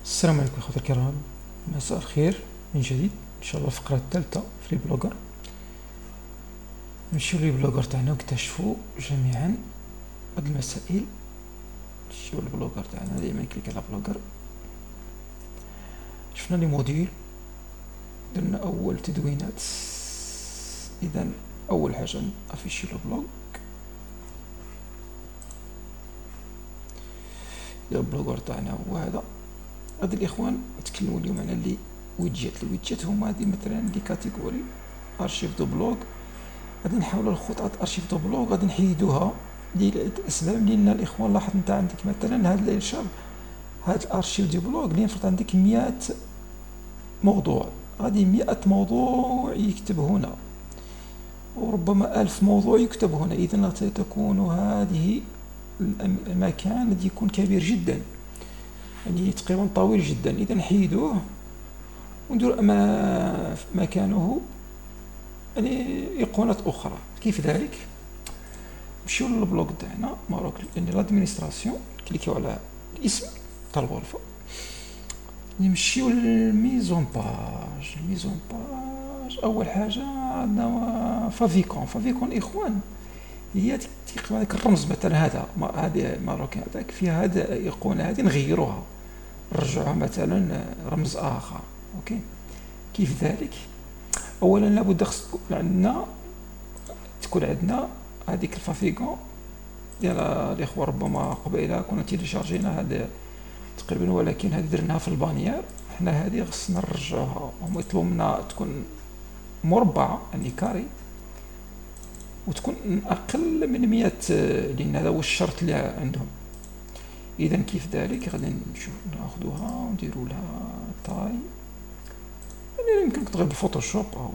السلام عليكم اخوتي الكرام. مساء الخير من جديد. ان شاء الله الفقره الثالثه في البلوجر. نمشيو للبلوجر تاعنا ونكتشفوا جميعا هاد المسائل. نمشيو للبلوجر تاعنا، دائما كليك على بلوجر. شفنا لي موديل، درنا اول تدوينات. اذا اول حاجه افيشي لو بلوج. البلوجر تاعنا هو هذا. هاد الاخوان نتكلموا اليوم على لي الويدجيت هما هادي مثلا لي كاتيجوري ارشيف دو بلوغ. غادي نحاولوا الخطوات ارشيف دو بلوغ غادي نحيدوها لاسباب، لان الاخوان لاحظ انت عندك مثلا هاد الارشيف، هاد الارشيف دو بلوغ اللي يفرض عندك 100 موضوع، غادي 100 موضوع يكتب هنا وربما 1000 موضوع يكتب هنا. اذا تكون هذه المكان الذي يكون كبير جدا، يعني تقريبا طويل جدا. اذا نحيدوه وندير مكانه يعني ايقونات اخرى. كيف ذلك؟ نمشيو للبلوك تاعنا ماروك لادمينستراسيون، كليكيو على الاسم تاع الغرفه، نمشيو للميزون باج. اول حاجه عندنا فافيكون اخوان، هي تقريبا هذاك الرمز مثلا هذا هذه ماروك هذاك فيها هذا الايقونه هذه نغيروها، نرجعوها مثلا رمز اخر. اوكي، كيف ذلك؟ اولا لابد تكون عندنا هذيك الفافيكون ديال الاخوه. ربما قبيله كنا تيليشارجينا هذا تقريبا، ولكن هذه درناها في البانيير. حنا هذه خصنا نرجعوها، هما يطلبوا منا تكون مربعه يعني كاري، وتكون اقل من 100 لان هذا هو الشرط اللي عندهم. اذا كيف ذلك؟ غادي نشوف ناخذوها ونديروا لها طاي، يعني يمكن تغير بالفوتوشوب او.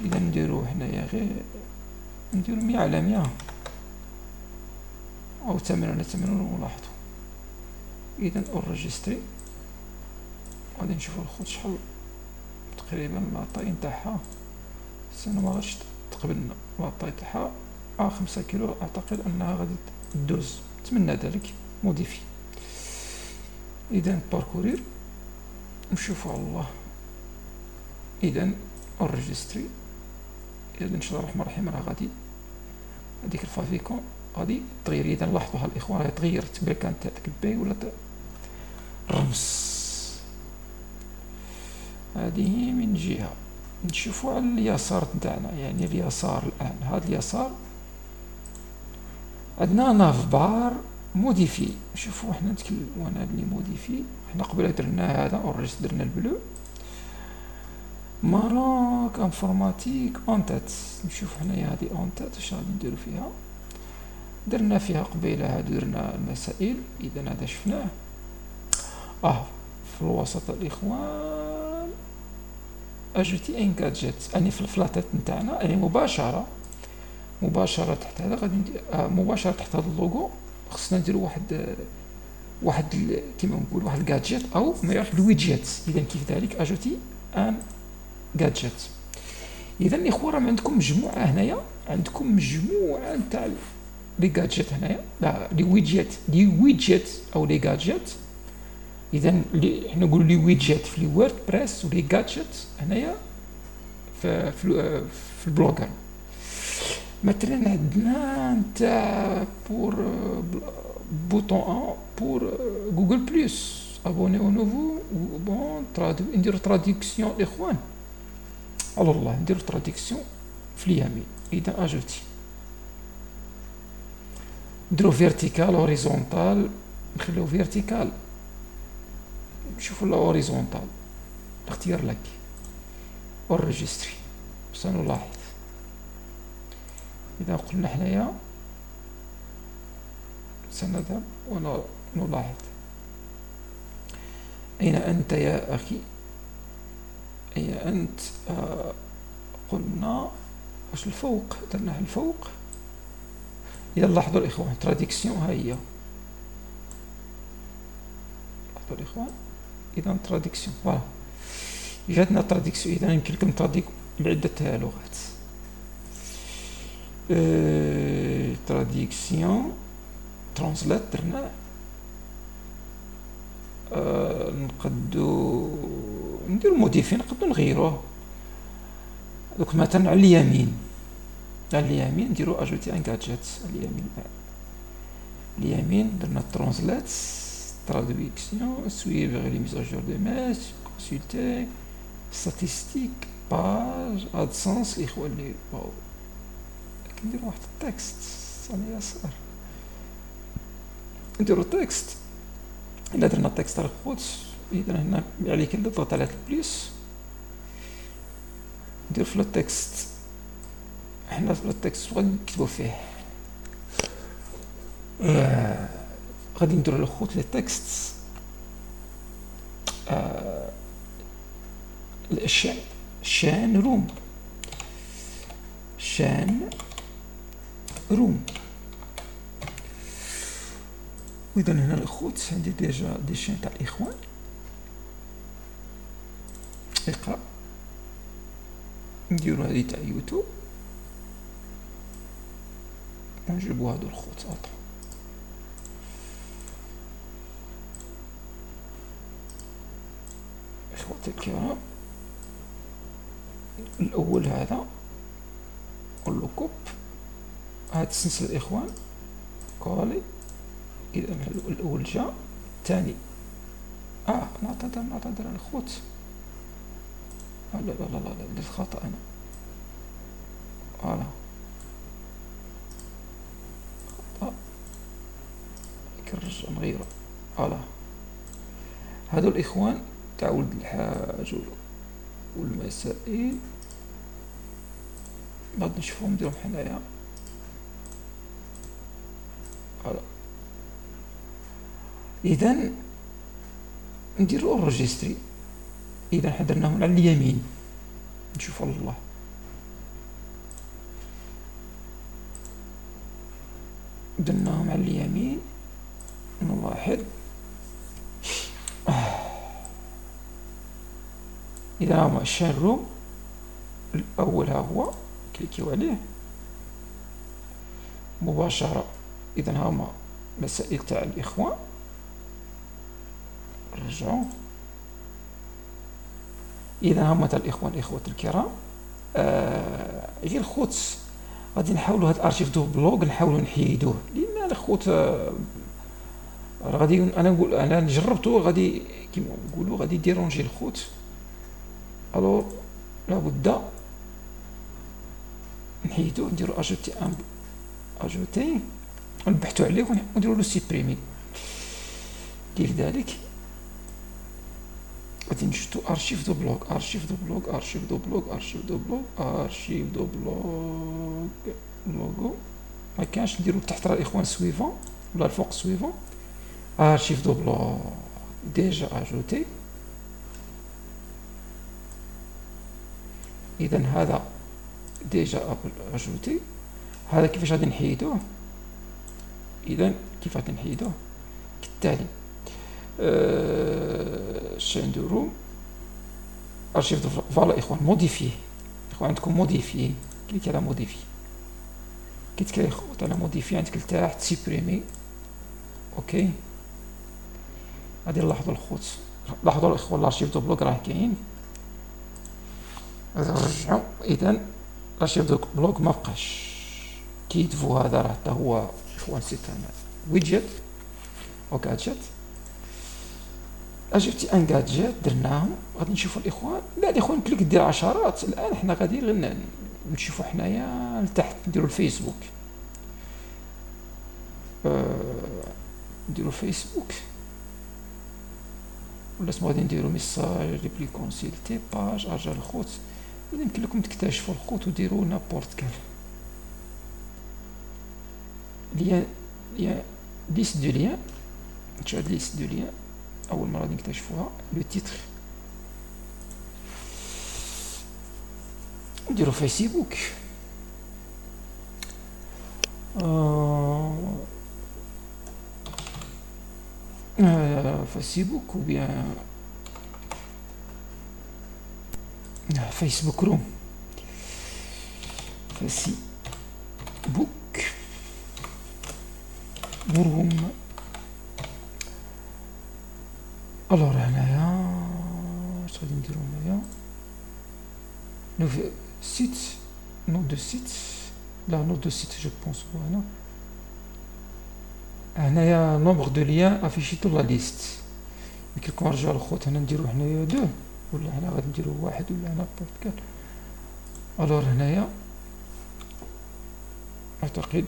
اذا نديرو هنايا غير نديرو 100 على 100 او 80 على 80 ونلاحظوا. اذا اوريجستري غادي نشوفوا الخط شحال تقريبا لاطاي نتاعها. السنه ما غاديش تقبلنا لاطاي تاعها 5 كيلو، اعتقد انها غادي تدوز. نتمنى ذلك. موديفي. اذا باركورير نشوفوا على الله. اذا اوريجستري. اذا ان شاء الله الرحمن الرحيم راه غادي هذيك الفافيكون غادي تغير. اذا لاحظوها الاخوان راه تغيرت، بلا كانت هذيك البي ولا الرمز. هذه من جهه. نشوفوا على اليسار نتاعنا، يعني اليسار الان هذا اليسار عندنا ناف بار موديفي. شوفوا حنا نتكلموا عن هذا اللي موديفي. حنا قبل درنا هذا اوريج، درنا البلو ماروك انفورماتيك اونتات. نشوف حنايا هذه اونتات اش غادي نديرو فيها. درنا فيها قبيله هادو، درنا المسائل. اذا هذا شفناه. في الوسط الاخوان اجوتي ان جادجيت، يعني في الفلاتات نتاعنا يعني مباشره تحت هذا غادي مباشره تحت هذا اللوغو خصنا نديرو واحد كيما نقول واحد الجادجيت او ما يعرف بالويدجيت. اذا كيف ذلك؟ اجوتي ان جادجيت. اذا الاخوه راه عندكم مجموعه هنايا، عندكم مجموعه نتاع لي جادجيت هنايا، لا لي ويدجيت او لي جادجيت. اذا حنا نقولوا لي ويدجيت في لي وورد بريس، ولي جادجيت هنايا في البلوجر. مثلا عندنا نتاع بور بوطون ان بور جوجل بلس ابوني او نوفو بون نديرو تراديكسيون الاخوان على الله. نديرو تراديكسيون في اليمين. اذا اجوتي نديرو فيرتيكال هوريزونتال، نخليو فيرتيكال. نشوفوا لا هوريزونتال، اختيار لك اوريجستري. سنلاحظ اذا قلنا حنايا سنذهب ونلاحظ. اين انت يا اخي؟ اين انت؟ قلنا واش الفوق، درناه الفوق. اذا لاحظوا الاخوان تراديكسيون ها هي، لاحظوا الاخوان. اذا تراديكسيون فوالا جاتنا تراديكسيون. اذا يمكن لكم تراديكو بعده لغات. تراديكسيون ترانسلات درناه. نقدو نديرو موديفي، نقدو نغيروه. دوك مثلا على اليمين نديرو اجوتي ان جادجيت. اليمين درنا ترانسلات traduction, suivre les mises à jour de match, consulter, statistiques, page, AdSense. الإخوة اللي باو كنديرو واحد التكست على اليسار، نديرو تكست. إلا درنا تكست على الخوت، إذا هنا عليك نضغط على البليس، ندير في التكست. حنا في التكست غادي نكتبو فيه، غادي نديرو الخوت للتكست شان روم. وإذا هنا الخوت عندي ديجا دي شان تاع الإخوان. اقرأ، نديرو هادي تاع يوتيوب ونجيبو هادو الخوت. إخوتي الكرام، الأول هذا نقولو كوب، هاد السلسلة الإخوان كولي. إذا الأول جا، الثاني نعتذر على الخوت. لا درت خطأ أنا. فوالا خطأ، كنرجع نغيرو. فوالا هادو الإخوان تاع ولد الحاج والمسائل، غادي نشوفهم نديرهم حنايا. فوالا إذا نديرو انريجستري. إذا حنا درناهم على اليمين، نشوفو الله. درناهم على اليمين، نلاحظ إذا هما شان روم الأول، ها هو كليكيو عليه مباشرة. إذا هما مسائل تاع الإخوان، رجعوا. إذا هما تاع الإخوان الإخوة الكرام، غير خوت غادي نحاولوا هاد الارشيف دو بلوغ نحاولوا نحيدوه، لأن الخوت غادي أنا جربته، غادي كيما نقولوا غادي ديرونجي الخوت. الو لابد نحيدوه، نديرو اجوتي نبحثوا عليه ونديرو له سيبريمي. كيف ذلك غادي نشدو ارشيف دو بلوغ لوغو ما كانش، نديرو تحت راه الاخوان سويفون ولا الفوق سويفون. ارشيف دو بلوغ ديجا اجوتي. إذا هذا ديجا اجوتي. هذا كيفاش غادي نحيدوه؟ إذا كيف غادي نحيدوه؟ كالتالي شان دو روم ارشيف دو فوالا إخوان موديفي. إخوان عندكم موديفي، كليك على موديفي، كي تكليك على موديفي عندك لتحت سيبريمي. اوكي غادي نلاحظوا الخوت، لاحظوا الإخوان الارشيف دو بلوك راه كاين. نرجعو. إذا الارشيف دو بلوك ما بقاش. كيدفو هذا راه حتى هو إخوان سيت ويدجت أو جادجت. اجبتي ان جادجت درناهم، غادي نشوفوا الإخوان. لا الإخوان كليك دير عشرات. الآن حنا غادي غير نشوفوا حنايا لتحت، نديرو الفيسبوك، نديرو الفيسبوك، ولا اسمو غادي نديرو ميساج ريبلي كونسيلتي باج ارجع الخوت. إذا يمكن لكم تكتشفوا الخوت وديروا نابورت كال ليان ليست دو ليان. نشوف هاد ليست دو ليان أول مرة غادي نكتشفوها. لو تيتر نديرو فيسبوك، فيسبوك ou bien فيسبوك روم. فيسبوك روم. الوغ هنايا اش غادي نديرو هنايا نوف سيت نو دو سيت لا نو دو سيت جو بونس هو هنايا نومبر دو ليان افيشي طول لا ليست يمكن لكم نرجعو الخوت هنا نديرو حنايا دو ولا هنا غادي نديرو واحد ولا هنا بورتكال الوغ هنايا اعتقد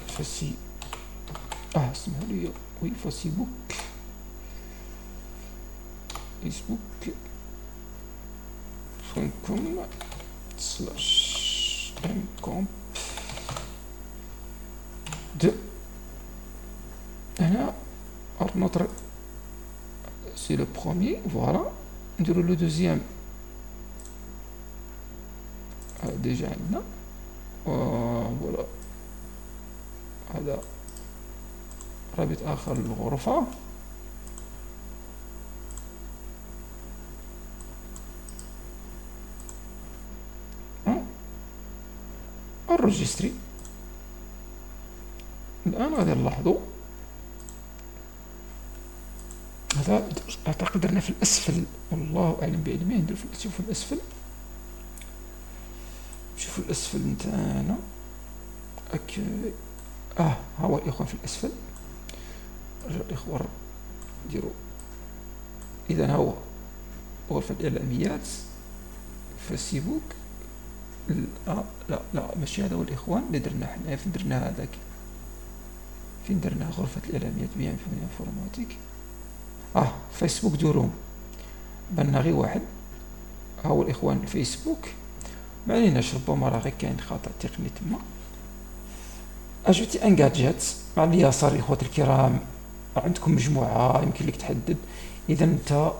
فاسي اسمحوا لي وي فاسيبوك فيسبوك .com /mcomp de هنا notre c'est le premier voilà نديرو le deuxième déjà عندنا voilà هذا رابط آخر للغرفة enregistrer الآن غادي نلاحظوا هذا أعتقد درنا في الأسفل والله أعلم بعلمه نديرو في الأسفل شوفوا الأسفل نتاعنا ها هو الإخوان في الأسفل رجع الإخوان نديرو إذا هو غرفة الإعلاميات فيسبوك لا ماشي هذا هو الإخوان اللي درنا حنا فين درنا هذاك فين درنا غرفة الإعلاميات بيان في الانفورماتيك فيسبوك دو روم بنا غير واحد هو الإخوان الفيسبوك ما عليناش ربما راه غير كاين خطأ تقني تما اجوتي ان جادجيت مع اليسار يا اخواتي الكرام عندكم مجموعة يمكن لك تحدد اذا انت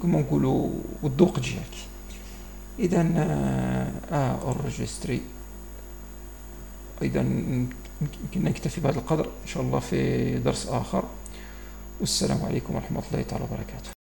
كما نقولوا والذوق ديالك اذا انريجستري اذا يمكن نكتفي بهذا القدر ان شاء الله في درس اخر والسلام عليكم ورحمة الله تعالى وبركاته.